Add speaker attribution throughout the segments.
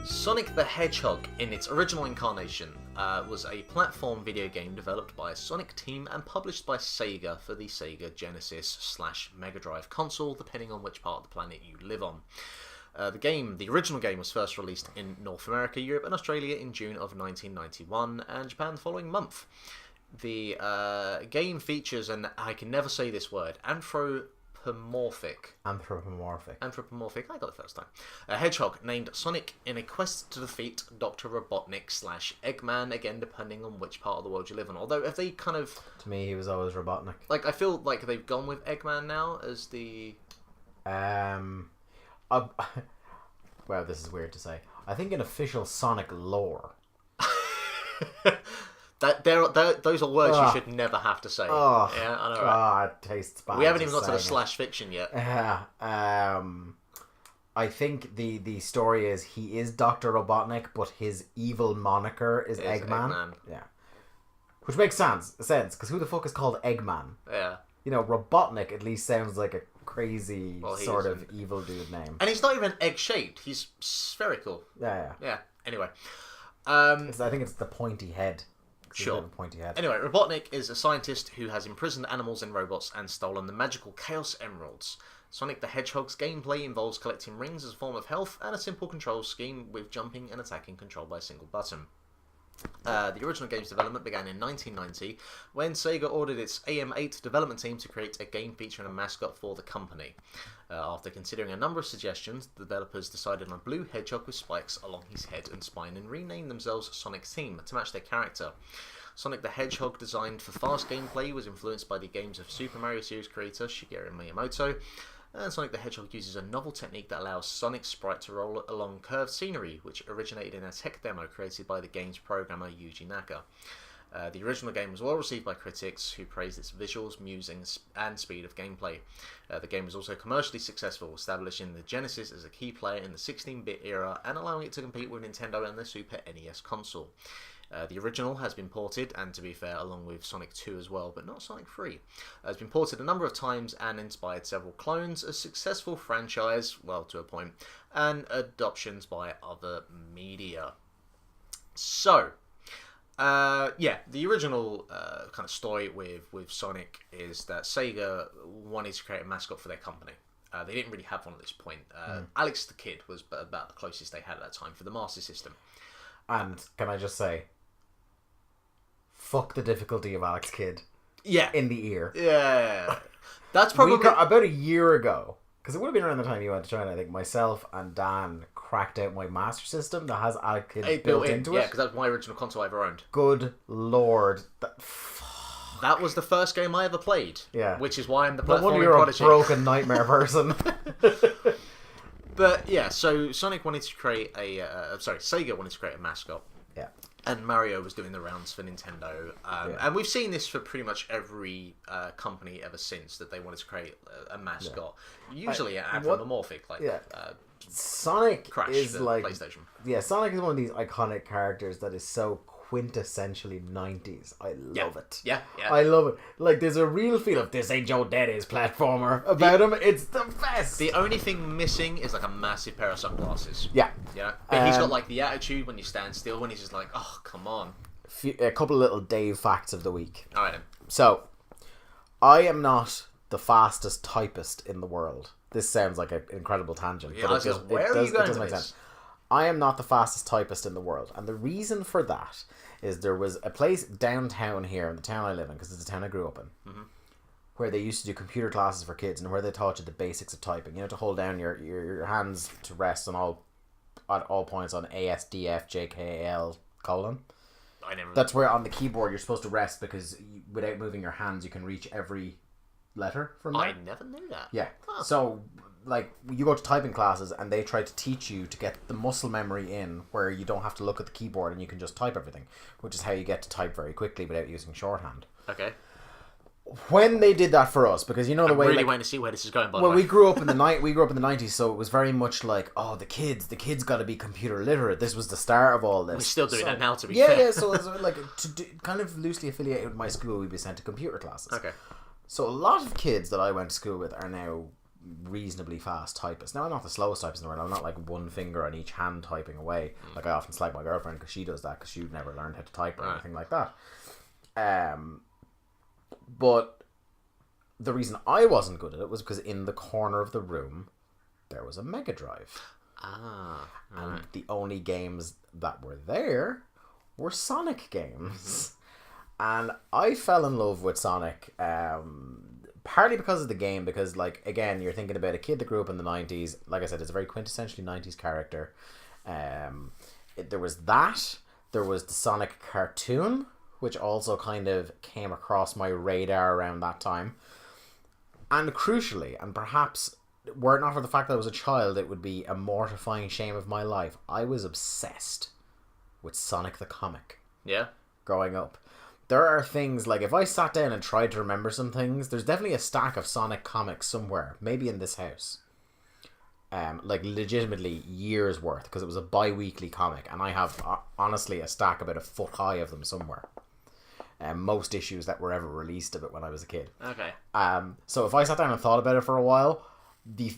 Speaker 1: Sonic the Hedgehog, in its original incarnation, was a platform video game developed by a Sonic team and published by Sega for the Sega Genesis/Mega Drive console, depending on which part of the planet you live on. The original game was first released in North America, Europe and Australia in June of 1991, and Japan the following month. The game features an, I can never say this word, anthropomorphic, I got it first time. A hedgehog named Sonic in a quest to defeat Dr. Robotnik/Eggman, again depending on which part of the world you live in. Although if they kind of...
Speaker 2: To me, he was always Robotnik.
Speaker 1: Like, I feel like they've gone with Eggman now as the...
Speaker 2: Well, this is weird to say. I think in official Sonic lore...
Speaker 1: Those are words you should never have to say. Yeah, I know. Right?
Speaker 2: It tastes bad.
Speaker 1: We haven't even got to the slash fiction yet.
Speaker 2: I think the story is he is Dr. Robotnik, but his evil moniker is Eggman. Yeah, which makes sense, because who the fuck is called Eggman?
Speaker 1: Yeah,
Speaker 2: you know, Robotnik at least sounds like a crazy sort of evil dude name.
Speaker 1: And he's not even egg shaped; he's spherical.
Speaker 2: Yeah.
Speaker 1: Anyway,
Speaker 2: I think it's the pointy head.
Speaker 1: Sure. Anyway, Robotnik is a scientist who has imprisoned animals and robots and stolen the magical Chaos Emeralds. Sonic the Hedgehog's gameplay involves collecting rings as a form of health and a simple control scheme with jumping and attacking controlled by a single button. The original game's development began in 1990 when Sega ordered its AM8 development team to create a game featuring a mascot for the company. After considering a number of suggestions, the developers decided on a blue hedgehog with spikes along his head and spine and renamed themselves Sonic Team to match their character. Sonic the Hedgehog, designed for fast gameplay, was influenced by the games of Super Mario series creator Shigeru Miyamoto, and Sonic the Hedgehog uses a novel technique that allows Sonic's sprite to roll along curved scenery, which originated in a tech demo created by the game's programmer Yuji Naka. The original game was well received by critics, who praised its visuals, musings, and speed of gameplay. The game was also commercially successful, establishing the Genesis as a key player in the 16-bit era and allowing it to compete with Nintendo and the Super NES console. The original has been ported, and to be fair, along with Sonic 2 as well, but not Sonic 3. Has been ported a number of times and inspired several clones, a successful franchise, well, to a point, and adoptions by other media. So, the original kind of story with Sonic is that Sega wanted to create a mascot for their company. They didn't really have one at this point. Alex the Kid was about the closest they had at that time for the Master System.
Speaker 2: And can I just say, fuck the difficulty of Alex Kidd.
Speaker 1: Yeah.
Speaker 2: In the ear.
Speaker 1: Yeah. That's probably...
Speaker 2: about a year ago, because it would have been around the time you went to China, I think myself and Dan cracked out my Master System that has Alex Kidd built into it.
Speaker 1: Yeah, because that was my original console I ever owned.
Speaker 2: Good lord.
Speaker 1: That was the first game I ever played.
Speaker 2: Yeah.
Speaker 1: Which is why I'm the platforming
Speaker 2: prodigy. No wonder you're a broken nightmare person.
Speaker 1: But yeah, so Sega wanted to create a mascot.
Speaker 2: Yeah.
Speaker 1: And Mario was doing the rounds for Nintendo. And we've seen this for pretty much every company ever since, that they wanted to create a mascot. Yeah. Usually anthropomorphic,
Speaker 2: Sonic
Speaker 1: Crash,
Speaker 2: is like
Speaker 1: PlayStation.
Speaker 2: Yeah, Sonic is one of these iconic characters that is so quintessentially 90s. I love it.
Speaker 1: Yeah.
Speaker 2: I love it. Like, there's a real feel of this ain't Joe Daddy's platformer about him. It's the best.
Speaker 1: The only thing missing is like a massive pair of sunglasses.
Speaker 2: Yeah.
Speaker 1: Yeah. But he's got like the attitude when you stand still, when he's just like, oh, come on.
Speaker 2: A couple of little Dave facts of the week.
Speaker 1: All right then.
Speaker 2: So, I am not the fastest typist in the world. This sounds like an incredible tangent.
Speaker 1: Yeah, but where are you going with this?
Speaker 2: I am not the fastest typist in the world. And the reason for that is there was a place downtown here, in the town I live in, because it's the town I grew up in, where they used to do computer classes for kids and where they taught you the basics of typing. You know, to hold down your hands to rest on at all points on A, S, D, F, J, K, L, colon. That's where on the keyboard you're supposed to rest, because without moving your hands you can reach every letter from there.
Speaker 1: I never knew that.
Speaker 2: Yeah. Huh. So, like, you go to typing classes and they try to teach you to get the muscle memory in where you don't have to look at the keyboard and you can just type everything, which is how you get to type very quickly without using shorthand. Okay. When they did that for us, because you know the way,
Speaker 1: I'm really waiting to see where this is going. By
Speaker 2: the way, we grew up in the '90s, so it was very much like, oh, the kids got to be computer literate. This was the start of all this.
Speaker 1: We're still doing that now, to be fair.
Speaker 2: Yeah. So it's like kind of loosely affiliated with my school, we'd be sent to computer classes. Okay. So a lot of kids that I went to school with are now reasonably fast typists. Now, I'm not the slowest typist in the world. I'm not like one finger on each hand typing away. Like I often slag my girlfriend because she does that because she never learned how to type or anything like that. But the reason I wasn't good at it was because in the corner of the room there was a Mega Drive. And the only games that were there were Sonic games. And I fell in love with Sonic, partly because of the game, because, like, again, you're thinking about a kid that grew up in the 90s. Like I said, it's a very quintessentially 90s character. There was that. There was the Sonic cartoon, which also kind of came across my radar around that time. And crucially, and perhaps were it not for the fact that I was a child, it would be a mortifying shame of my life, I was obsessed with Sonic the comic. Yeah. Growing up. There are things, like, if I sat down and tried to remember some things, there's definitely a stack of Sonic comics somewhere, maybe in this house. Like, legitimately years worth, because it was a bi-weekly comic, and I have, honestly, a stack about a foot high of them somewhere. Most issues that were ever released of it when I was a kid. Okay. So if I sat down and thought about it for a while, the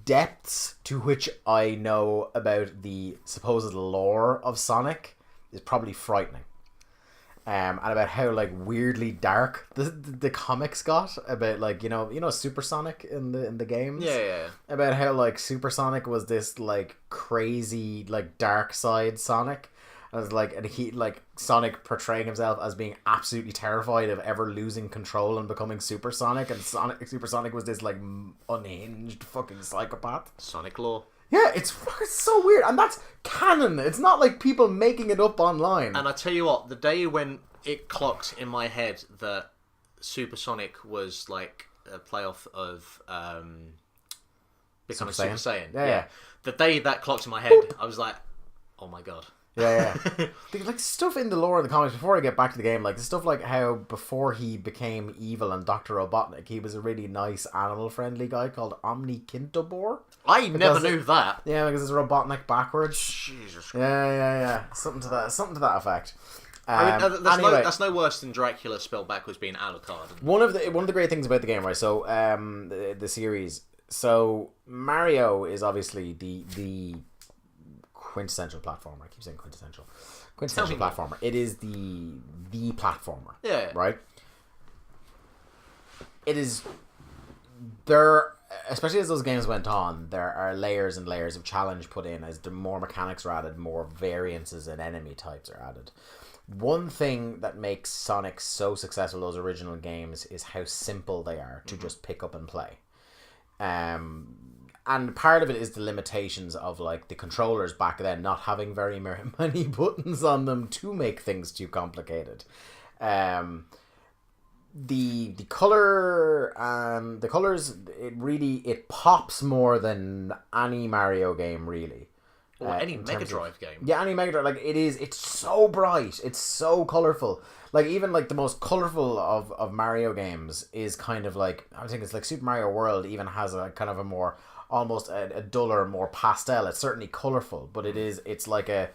Speaker 2: depths to which I know about the supposed lore of Sonic is probably frightening. And about how, like, weirdly dark the comics got about, like, you know Super Sonic in the games. Yeah. About how, like, Super Sonic was this, like, crazy, like, dark side Sonic. As like, and he, like, Sonic portraying himself as being absolutely terrified of ever losing control and becoming Super Sonic, and Super Sonic was this, like, unhinged fucking psychopath.
Speaker 1: Sonic lore.
Speaker 2: Yeah, it's so weird, and that's canon. It's not like people making it up online.
Speaker 1: And I tell you what, the day when it clocked in my head that Super Sonic was like a playoff of becoming Super Saiyan. Yeah. The day that clocked in my head, I was like, oh my god.
Speaker 2: Yeah. Like, stuff in the lore of the comics, before I get back to the game, like, the stuff like how before he became evil and Dr. Robotnik, he was a really nice animal-friendly guy called Omni Kintobor.
Speaker 1: I never knew that.
Speaker 2: Yeah, because it's Robotnik backwards.
Speaker 1: Jesus Christ.
Speaker 2: Yeah. Something to that effect.
Speaker 1: I mean, that's no worse than Dracula spelled backwards being Alucard.
Speaker 2: One of the great things about the game, right? So, the series. So, Mario is obviously the quintessential platformer. I keep saying quintessential platformer. It is the platformer. Yeah. Right? It is... There... Especially as those games went on, there are layers and layers of challenge put in. As the more mechanics are added, more variances and enemy types are added. One thing that makes Sonic so successful, those original games, is how simple they are to just pick up and play. And part of it is the limitations of, like, the controllers back then not having very many buttons on them to make things too complicated. The colors, it pops more than any Mario game, really.
Speaker 1: Or any Mega Drive game.
Speaker 2: Yeah, any Mega Drive. Like, it's so bright. It's so colourful. Like, even, like, the most colourful of Mario games is kind of like, I think it's like Super Mario World even has a kind of a more, almost a duller, more pastel. It's certainly colourful, but it's a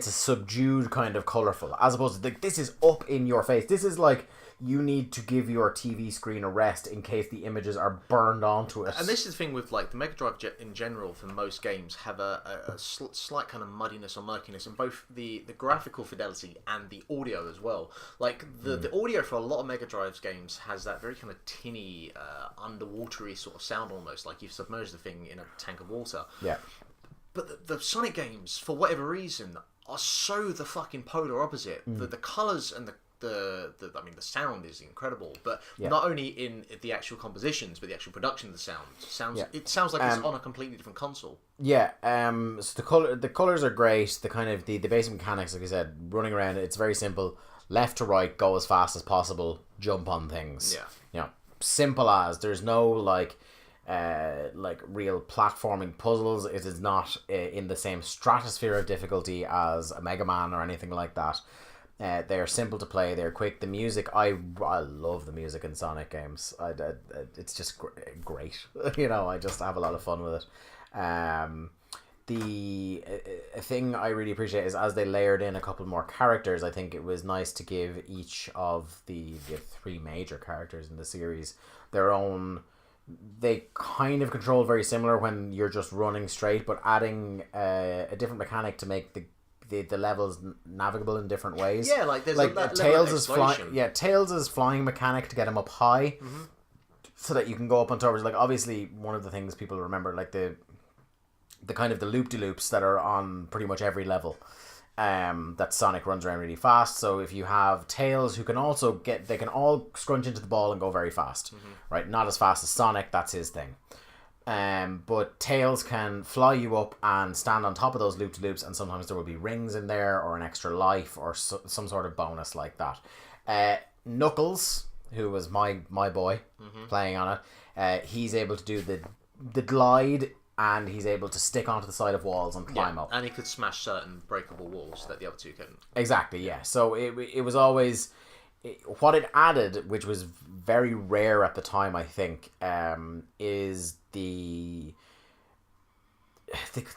Speaker 2: subdued kind of colourful, as opposed to, like, this is up in your face. This is like, you need to give your TV screen a rest in case the images are burned onto it.
Speaker 1: And this is the thing with, like, the Mega Drive in general, for most games, have a slight kind of muddiness or murkiness in both the graphical fidelity and the audio as well. Like, the audio for a lot of Mega Drive's games has that very kind of tinny, underwatery sort of sound almost, like you've submerged the thing in a tank of water. Yeah. But the Sonic games, for whatever reason, are so the fucking polar opposite. The colours and the sound is incredible, but not only in the actual compositions, but the actual production of the sound. It sounds like it's on a completely different console.
Speaker 2: Yeah. So the colors are great. The kind of the basic mechanics, like I said, running around. It's very simple. Left to right, go as fast as possible. Jump on things.
Speaker 1: Yeah.
Speaker 2: You know, simple as. There's no like real platforming puzzles. It is not in the same stratosphere of difficulty as a Mega Man or anything like that. They are simple to play. They're quick. The music, I love the music in Sonic games. It's just great. You know, I just have a lot of fun with it. The thing I really appreciate is as they layered in a couple more characters, I think it was nice to give each of the three major characters in the series their own. They kind of control very similar when you're just running straight, but adding a different mechanic to make the levels navigable in different ways.
Speaker 1: Yeah, like there's
Speaker 2: Tails' flying mechanic to get him up high, so that you can go up on top. Like obviously one of the things people remember, like the kind of the loop-de-loops that are on pretty much every level. That Sonic runs around really fast. So if you have Tails, who can also they can all scrunch into the ball and go very fast, right? Not as fast as Sonic. That's his thing. But Tails can fly you up and stand on top of those loop-de-loops, and sometimes there will be rings in there or an extra life or some sort of bonus like that. Knuckles, who was my boy playing on it, he's able to do the glide, and he's able to stick onto the side of walls and climb up.
Speaker 1: And he could smash certain breakable walls that the other two couldn't.
Speaker 2: Exactly, yeah. So it was always... What it added, which was very rare at the time, I think, is the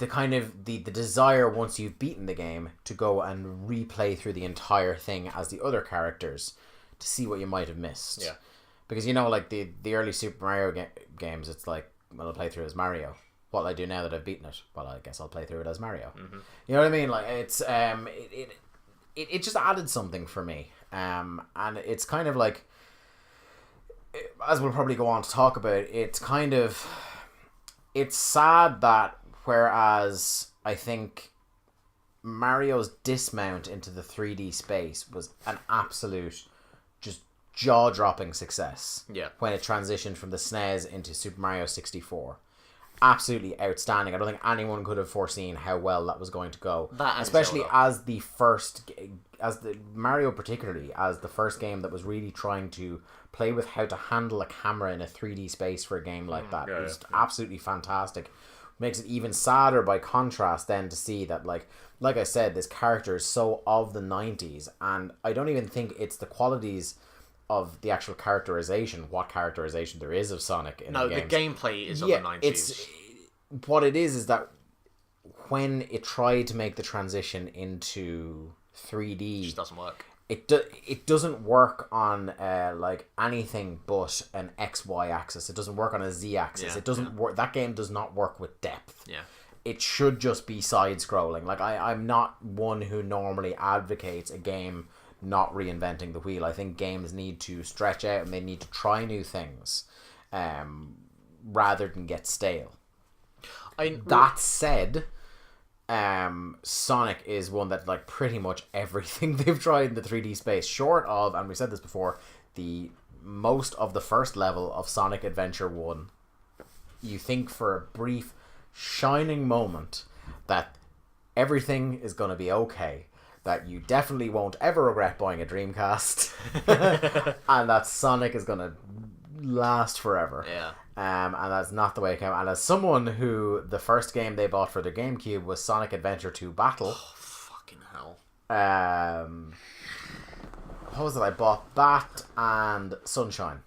Speaker 2: kind of the desire once you've beaten the game to go and replay through the entire thing as the other characters to see what you might have missed.
Speaker 1: Yeah.
Speaker 2: Because, you know, like the early Super Mario games, it's like, well, I'll play through as Mario. What'll I do now that I've beaten it? Well, I guess I'll play through it as Mario. You know what I mean? Like, it's it just added something for me. And it's kind of like, as we'll probably go on to talk about, it's sad that whereas I think Mario's dismount into the 3D space was an absolute just jaw-dropping success.
Speaker 1: Yeah.
Speaker 2: When it transitioned from the SNES into Super Mario 64. Absolutely outstanding. I don't think anyone could have foreseen how well that was going to go. Especially as the Mario particularly, as the first game that was really trying to play with how to handle a camera in a 3D space for a game like that. It was absolutely fantastic. Makes it even sadder by contrast then to see that, like I said, this character is so of the 90s, and I don't even think it's the qualities of the actual characterization, what characterization there is of Sonic in the games.
Speaker 1: The gameplay is of the 90s.
Speaker 2: What it is that when it tried to make the transition into 3D,
Speaker 1: it just doesn't work.
Speaker 2: It doesn't work on like anything but an XY axis. It doesn't work on a Z axis. It doesn't work. That game does not work with depth.
Speaker 1: Yeah.
Speaker 2: It should just be side scrolling. Like I'm not one who normally advocates a game not reinventing the wheel. I think games need to stretch out and they need to try new things rather than get stale. That said, Sonic is one that, like, pretty much everything they've tried in the 3D space, short of, and we said this before, the most of the first level of Sonic Adventure 1, you think for a brief shining moment that everything is going to be okay, that you definitely won't ever regret buying a Dreamcast, and that Sonic is going to last forever.
Speaker 1: Yeah.
Speaker 2: And that's not the way it came. And as someone who the first game they bought for their GameCube was Sonic Adventure 2 Battle.
Speaker 1: Oh, fucking hell.
Speaker 2: What was it? I bought that and Sunshine,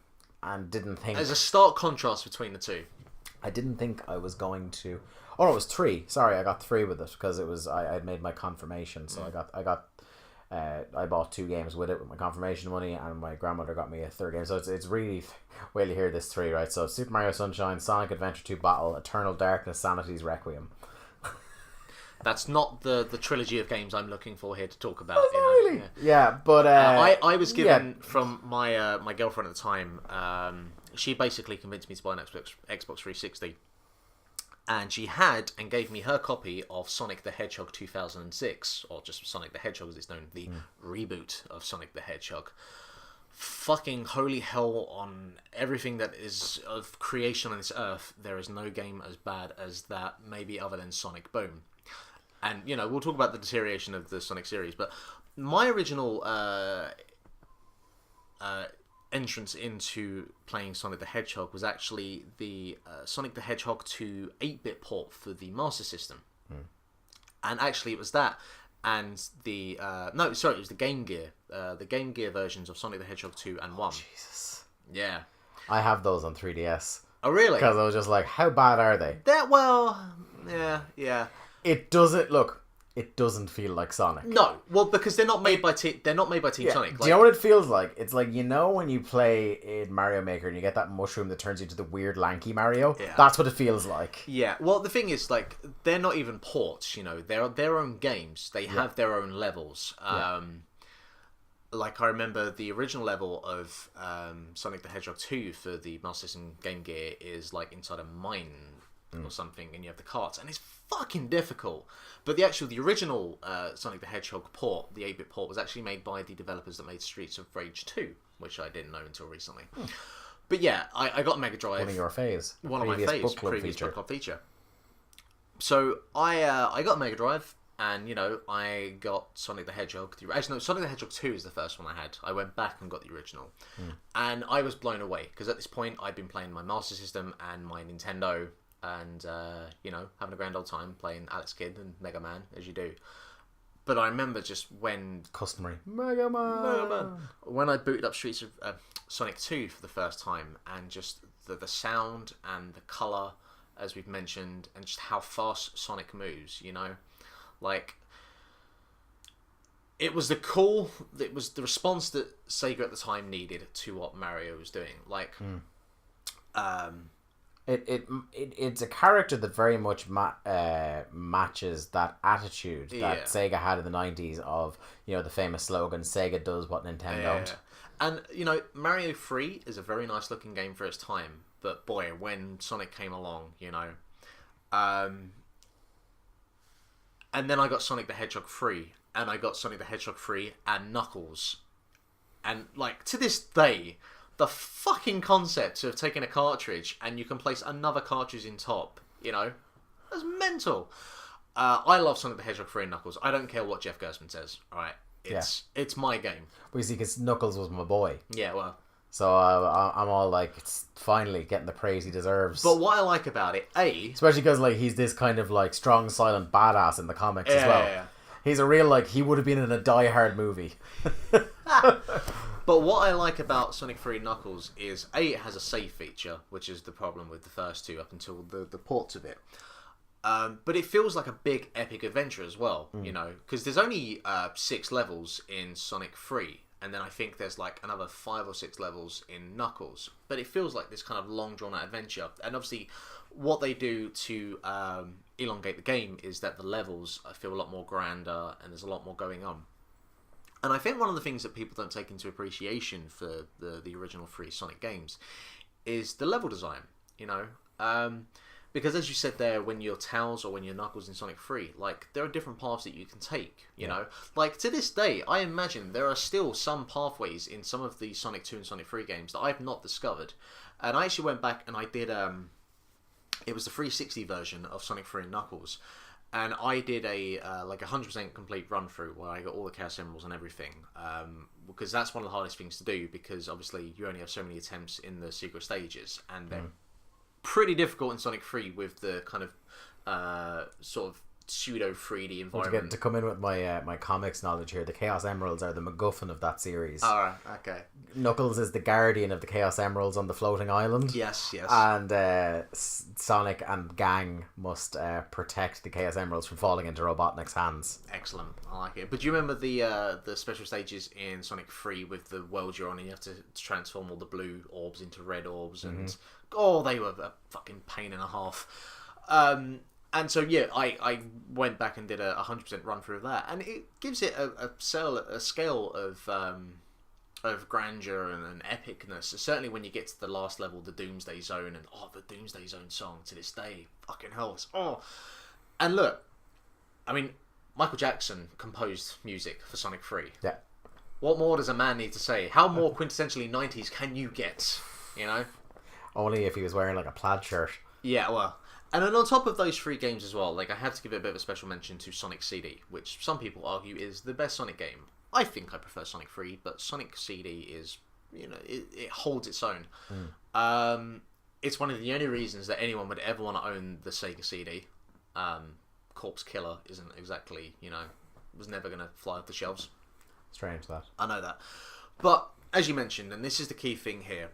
Speaker 2: and didn't think...
Speaker 1: There's a stark contrast between the two.
Speaker 2: I didn't think I was going to... Oh, no, it was 3. Sorry, I got 3 with it because it was I'd made my confirmation, so I bought 2 games with it with my confirmation money, and my grandmother got me a 3rd game. So it's really... Wait till you hear this 3, right? So Super Mario Sunshine, Sonic Adventure 2 Battle, Eternal Darkness, Sanity's Requiem.
Speaker 1: That's not the trilogy of games I'm looking for here to talk about.
Speaker 2: You know? Really? Yeah, but...
Speaker 1: I was given from my my girlfriend at the time, she basically convinced me to buy an Xbox 360. And she had and gave me her copy of Sonic the Hedgehog 2006, or just Sonic the Hedgehog as it's known, the reboot of Sonic the Hedgehog. Fucking holy hell on everything that is of creation on this earth, there is no game as bad as that, maybe other than Sonic Boom. And, you know, we'll talk about the deterioration of the Sonic series, but my original entrance into playing Sonic the Hedgehog was actually the Sonic the Hedgehog 2 8-bit port for the Master System. And actually it was that, and the... it was the Game Gear. The Game Gear versions of Sonic the Hedgehog 2 and 1.
Speaker 2: Jesus.
Speaker 1: Yeah.
Speaker 2: I have those on 3DS.
Speaker 1: Oh, really?
Speaker 2: Because I was just like, how bad are they?
Speaker 1: Yeah.
Speaker 2: It doesn't feel like Sonic.
Speaker 1: No, well, because they're not made by Team Sonic. Like,
Speaker 2: do you know what it feels like? It's like, you know when you play in Mario Maker and you get that mushroom that turns into the weird lanky Mario?
Speaker 1: Yeah.
Speaker 2: That's what it feels like.
Speaker 1: Yeah, well, the thing is, like, they're not even ports, you know. They're their own games. They have their own levels. Like, I remember the original level of Sonic the Hedgehog 2 for the Master System Game Gear is, like, inside a mine or something, and you have the carts, and it's fucking difficult. But the original Sonic the Hedgehog port, the 8-bit port, was actually made by the developers that made Streets of Rage 2, which I didn't know until recently. But yeah, I got a Mega Drive.
Speaker 2: One of your faves.
Speaker 1: One of my faves. Previous book club feature. So I got a Mega Drive, and, you know, I got Sonic the Hedgehog. Actually, no, Sonic the Hedgehog 2 is the first one I had. I went back and got the original. And I was blown away, because at this point I'd been playing my Master System and my Nintendo, and, you know, having a grand old time playing Alex Kidd and Mega Man, as you do. But I remember just when...
Speaker 2: Customary. Mega Man.
Speaker 1: When I booted up Streets of Sonic 2 for the first time, and just the sound and the colour, as we've mentioned, and just how fast Sonic moves, you know? Like, it was the response that Sega at the time needed to what Mario was doing. Like,
Speaker 2: It's a character that very much matches that attitude that Sega had in the 90s of, you know, the famous slogan, Sega does what Nintendo don't.
Speaker 1: And, you know, Mario 3 is a very nice looking game for its time, but boy, when Sonic came along, you know... and then I got Sonic the Hedgehog 3, and I got Sonic the Hedgehog 3 and Knuckles. And, like, to this day... The fucking concept of taking a cartridge and you can place another cartridge in top, you know, that's mental. I love Sonic the Hedgehog 3 and Knuckles. I don't care what Jeff Gerstmann says. All right, it's my game.
Speaker 2: Well, you see, because Knuckles was my boy.
Speaker 1: Yeah, well.
Speaker 2: So I'm all like, it's finally getting the praise he deserves.
Speaker 1: But what I like about it,
Speaker 2: especially because like he's this kind of like strong, silent badass in the comics as well.
Speaker 1: Yeah.
Speaker 2: He's a real like he would have been in a Die Hard movie.
Speaker 1: But what I like about Sonic 3 Knuckles is, it has a save feature, which is the problem with the first two up until the ports of it. But it feels like a big epic adventure as well, you know, because there's only 6 levels in Sonic 3, and then I think there's like another 5 or 6 levels in Knuckles. But it feels like this kind of long drawn out adventure. And obviously what they do to elongate the game is that the levels feel a lot more grander and there's a lot more going on. And I think one of the things that people don't take into appreciation for the original 3 Sonic games is the level design, you know? Because as you said there, when you're Tails or when you're Knuckles in Sonic 3, like, there are different paths that you can take, you know? Like, to this day, I imagine there are still some pathways in some of the Sonic 2 and Sonic 3 games that I've not discovered. And I actually went back and I did, it was the 360 version of Sonic 3 and Knuckles. And I did a 100% complete run through where I got all the Chaos Emeralds and everything, because that's one of the hardest things to do, because obviously you only have so many attempts in the secret stages, and they're pretty difficult in Sonic 3 with the kind of sort of pseudo 3D environment.
Speaker 2: To come in with my comics knowledge here, the Chaos Emeralds are the MacGuffin of that series.
Speaker 1: Alright, okay.
Speaker 2: Knuckles is the guardian of the Chaos Emeralds on the floating island.
Speaker 1: Yes.
Speaker 2: And Sonic and gang must protect the Chaos Emeralds from falling into Robotnik's hands.
Speaker 1: Excellent, I like it. But do you remember the special stages in Sonic 3 with the world you're on, and you have to transform all the blue orbs into red orbs, and they were a fucking pain and a half. And so, yeah, I went back and did a 100% run through of that, and it gives it a scale of of grandeur and epicness. Certainly when you get to the last level, the Doomsday Zone, and the Doomsday Zone song to this day, fucking hell, it's And look, I mean, Michael Jackson composed music for Sonic 3.
Speaker 2: Yeah.
Speaker 1: What more does a man need to say? How more quintessentially 90s can you get? You know?
Speaker 2: Only if he was wearing like a plaid shirt.
Speaker 1: Yeah, well. And then on top of those 3 games as well, like I have to give it a bit of a special mention to Sonic CD, which some people argue is the best Sonic game. I think I prefer Sonic 3, but Sonic CD is, you know, it holds its own. It's one of the only reasons that anyone would ever want to own the Sega CD. Corpse Killer isn't exactly, you know, was never going to fly off the shelves.
Speaker 2: Strange that.
Speaker 1: I know that. But, as you mentioned, and this is the key thing here,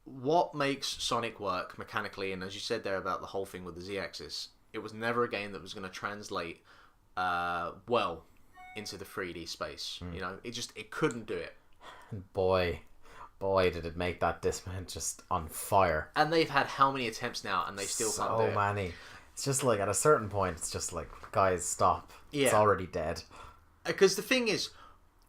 Speaker 1: what makes Sonic work mechanically, and as you said there about the whole thing with the Z-axis, it was never a game that was going to translate well into the 3D space. You know, it couldn't do it.
Speaker 2: And boy, did it make that Discman just on fire.
Speaker 1: And they've had how many attempts now, and they still can't do it.
Speaker 2: So many. It's just like, at a certain point, it's just like, guys, stop. Yeah. It's already dead.
Speaker 1: Because the thing is,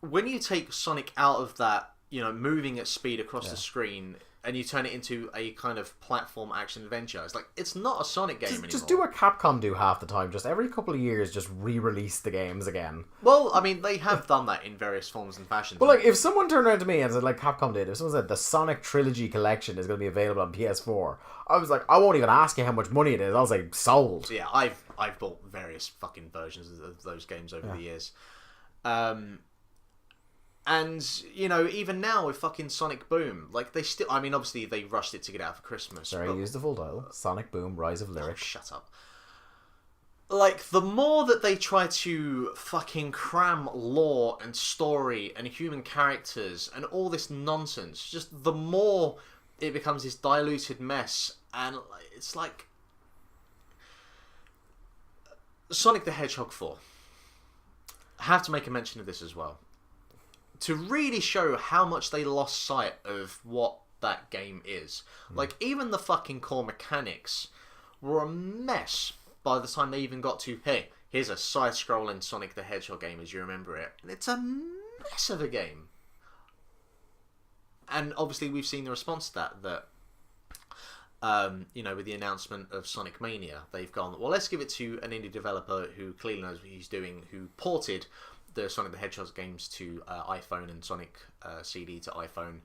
Speaker 1: when you take Sonic out of that, you know, moving at speed across the screen, and you turn it into a kind of platform action adventure, it's like, it's not a Sonic game anymore. Just
Speaker 2: do what Capcom do half the time. Just every couple of years, just re-release the games again.
Speaker 1: Well, I mean, they have done that in various forms and fashions.
Speaker 2: But like, if someone turned around to me and said, like Capcom did, if someone said the Sonic Trilogy Collection is going to be available on PS4, I was like, I won't even ask you how much money it is. I'll say, sold.
Speaker 1: Yeah, I've bought various fucking versions of those games over the years. And, you know, even now with fucking Sonic Boom, like, they still... I mean, obviously, they rushed it to get out for Christmas.
Speaker 2: Sorry, I used the full title. Sonic Boom, Rise of Lyric.
Speaker 1: Oh, shut up. Like, the more that they try to fucking cram lore and story and human characters and all this nonsense, just the more it becomes this diluted mess. And it's like... Sonic the Hedgehog 4. I have to make a mention of this as well. To really show how much they lost sight of what that game is. Like, even the fucking core mechanics were a mess by the time they even got to, hey, here's a side-scrolling Sonic the Hedgehog game as you remember it. And it's a mess of a game. And obviously we've seen the response to that you know, with the announcement of Sonic Mania, they've gone, well, let's give it to an indie developer who clearly knows what he's doing, who ported the Sonic the Hedgehog games to iPhone and Sonic CD to iPhone,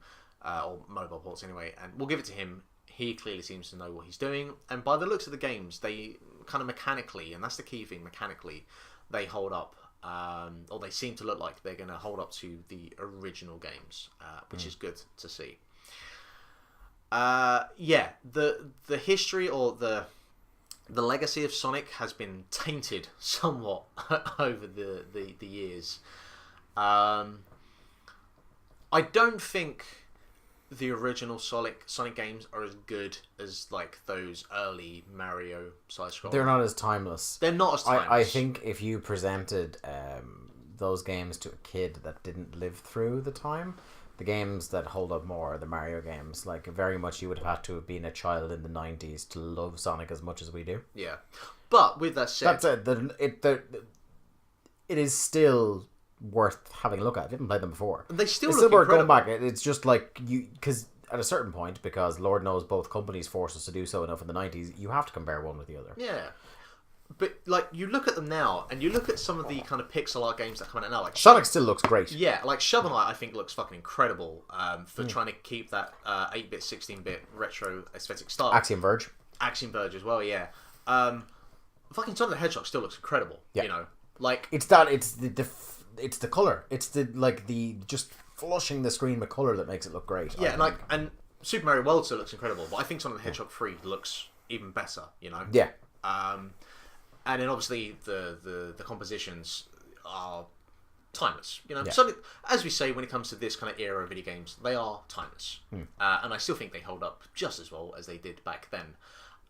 Speaker 1: or mobile ports anyway, and we'll give it to him. He clearly seems to know what he's doing, and by the looks of the games, they kind of mechanically, and that's the key thing, mechanically, they hold up, or they seem to look like they're going to hold up to the original games, which is good to see. Yeah, the history or the legacy of Sonic has been tainted somewhat over the years. I don't think the original Sonic games are as good as like those early Mario side-scrollers.
Speaker 2: They're not as timeless.
Speaker 1: They're not as timeless.
Speaker 2: I think if you presented those games to a kid that didn't live through the time, the games that hold up more are the Mario games. Like, very much you would have had to have been a child in the 90s to love Sonic as much as we do.
Speaker 1: Yeah. But with that said...
Speaker 2: It is still worth having a look at. I haven't played them before.
Speaker 1: They still
Speaker 2: it's
Speaker 1: look
Speaker 2: still worth
Speaker 1: incredible.
Speaker 2: going back. It's just like, because at a certain point, because Lord knows both companies forced us to do so enough in the 90s, you have to compare one with the other.
Speaker 1: Yeah. But, like, you look at them now, and you look at some of the kind of pixel art games that come out now, like...
Speaker 2: Sonic still looks great.
Speaker 1: Yeah, like Shovel Knight, I think, looks fucking incredible for trying to keep that 8-bit, 16-bit retro aesthetic style.
Speaker 2: Axiom Verge
Speaker 1: as well, yeah. Fucking Sonic the Hedgehog still looks incredible, you know? Like...
Speaker 2: It's the colour. It's the just flushing the screen with colour that makes it look great.
Speaker 1: Yeah, and Super Mario World still looks incredible, but I think Sonic the Hedgehog 3 looks even better, you know?
Speaker 2: Yeah.
Speaker 1: And then obviously the compositions are timeless. You know,
Speaker 2: Yeah.
Speaker 1: Sonic, as we say when it comes to this kind of era of video games, they are timeless. And I still think they hold up just as well as they did back then.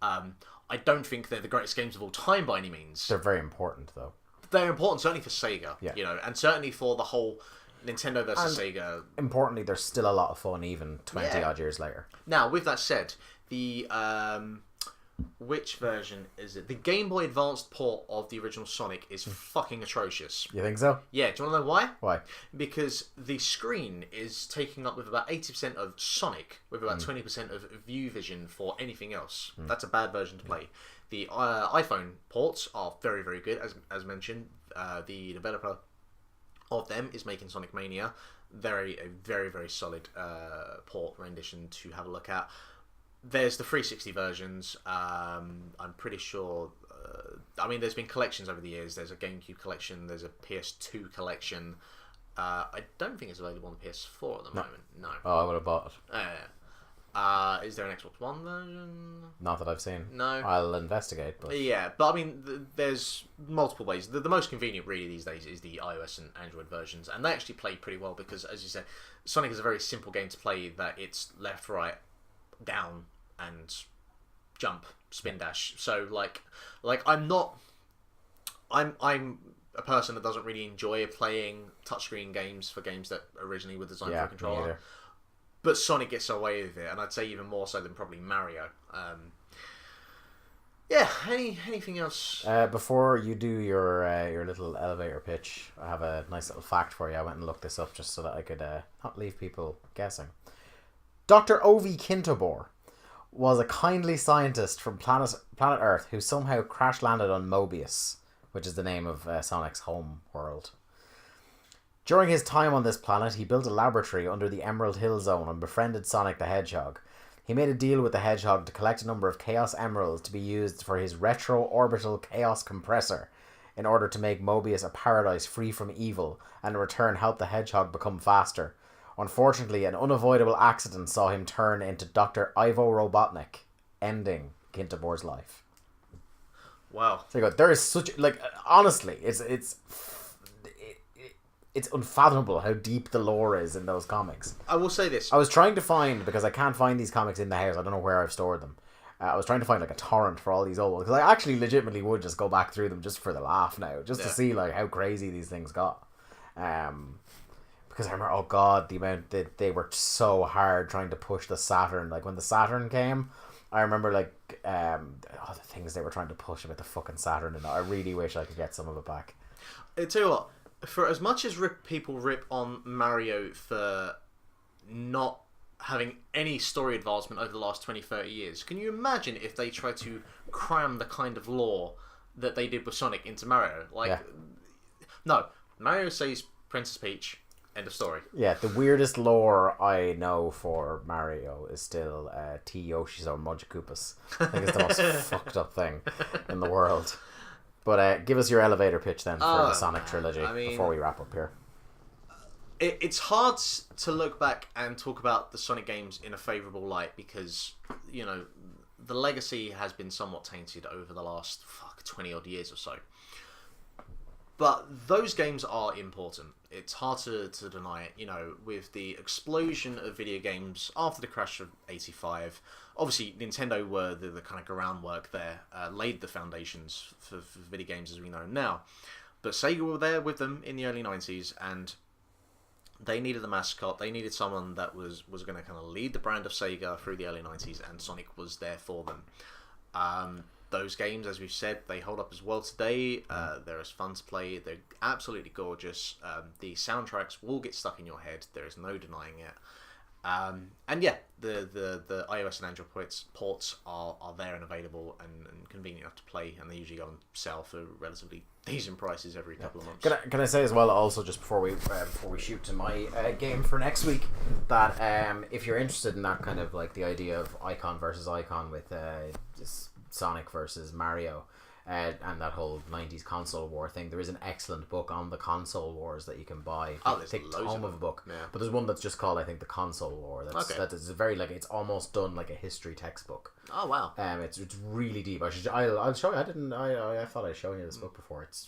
Speaker 1: I don't think they're the greatest games of all time by any means.
Speaker 2: They're very important, though.
Speaker 1: They're important, certainly for Sega,
Speaker 2: Yeah.
Speaker 1: you know, and certainly for the whole Nintendo versus Sega.
Speaker 2: Importantly, they're still a lot of fun even 20 odd years later.
Speaker 1: Now, with that said, the Which version is it? The Game Boy Advanced port of the original Sonic is fucking atrocious.
Speaker 2: You think so?
Speaker 1: Yeah, do you want to know why?
Speaker 2: Why?
Speaker 1: Because the screen is taking up with about 80% of Sonic, with about 20% of view vision for anything else. That's a bad version to play. The iPhone ports are very, very good, as mentioned. The developer of them is making Sonic Mania. A very, very solid port rendition to have a look at. There's the 360 versions. I'm pretty sure. There's been collections over the years. There's a GameCube collection. There's a PS2 collection. I don't think it's available on the PS4 at the moment. No.
Speaker 2: Oh, I would have bought it.
Speaker 1: Is there an Xbox One version?
Speaker 2: Not that I've seen.
Speaker 1: No.
Speaker 2: I'll investigate. But
Speaker 1: Yeah, but there's multiple ways. The most convenient really these days is the iOS and Android versions, and they actually play pretty well because, as you said, Sonic is a very simple game to play. That it's left, right, down, and jump, spin dash. So I'm a person that doesn't really enjoy playing touchscreen games for games that originally were designed for a controller. But Sonic gets away with it, and I'd say even more so than probably Mario. Anything else?
Speaker 2: Before you do your little elevator pitch, I have a nice little fact for you. I went and looked this up just so that I could not leave people guessing. Dr. Ovi Kintobor was a kindly scientist from planet Earth who somehow crash landed on Mobius, which is the name of Sonic's home world. During his time on this planet, he built a laboratory under the Emerald Hill Zone and befriended Sonic the Hedgehog. He made a deal with the Hedgehog to collect a number of Chaos Emeralds to be used for his retro-orbital Chaos Compressor in order to make Mobius a paradise free from evil and in return help the Hedgehog become faster. Unfortunately, an unavoidable accident saw him turn into Dr. Ivo Robotnik, ending Kintobor's life.
Speaker 1: Wow.
Speaker 2: So you go, there is such, honestly, it's unfathomable how deep the lore is in those comics.
Speaker 1: I will say this.
Speaker 2: I was trying to find, because I can't find these comics in the house, I don't know where I've stored them. I was trying to find a torrent for all these old ones, because I actually legitimately would just go back through them just for the laugh now, just to see how crazy these things got. Because I remember, oh god, the amount that they worked so hard trying to push the Saturn. When the Saturn came, I remember the things they were trying to push about the fucking Saturn, and I really wish I could get some of it back.
Speaker 1: I tell you what, for as much as people rip on Mario for not having any story advancement over the last 20-30 years, can you imagine if they tried to cram the kind of lore that they did with Sonic into Mario? No, Mario saves Princess Peach, end of story.
Speaker 2: Yeah, the weirdest lore I know for Mario is still T. Yoshi's or Mudge-Koopas. I think it's the most fucked up thing in the world. But give us your elevator pitch then for the Sonic trilogy before we wrap up here.
Speaker 1: It's hard to look back and talk about the Sonic games in a favourable light because, the legacy has been somewhat tainted over the last 20 odd years or so. But those games are important. It's hard to deny it. With the explosion of video games after the crash of 85, obviously Nintendo were the kind of groundwork there, laid the foundations for video games as we know them now. But Sega were there with them in the early 90s, and they needed a mascot. They needed someone that was going to kind of lead the brand of Sega through the early 90s, and Sonic was there for them. Those games, as we've said, they hold up as well today. They're as fun to play. They're absolutely gorgeous. The soundtracks will get stuck in your head. There is no denying it. The iOS and Android ports are there and available and convenient enough to play, and they usually go on sale for relatively decent prices every couple of months.
Speaker 2: Can I say as well, also just before we shoot to my game for next week, that if you're interested in that kind of the idea of icon versus icon with just Sonic versus Mario, and that whole 90s console war thing, there is an excellent book on the console wars that you can buy.
Speaker 1: There's
Speaker 2: thick tome of a book, but there's one that's just called, I think, the console war. That is very it's almost done like a history textbook.
Speaker 1: Oh wow!
Speaker 2: It's really deep. I'll show you. I thought I'd shown you this book before. It's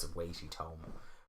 Speaker 2: a weighty tome.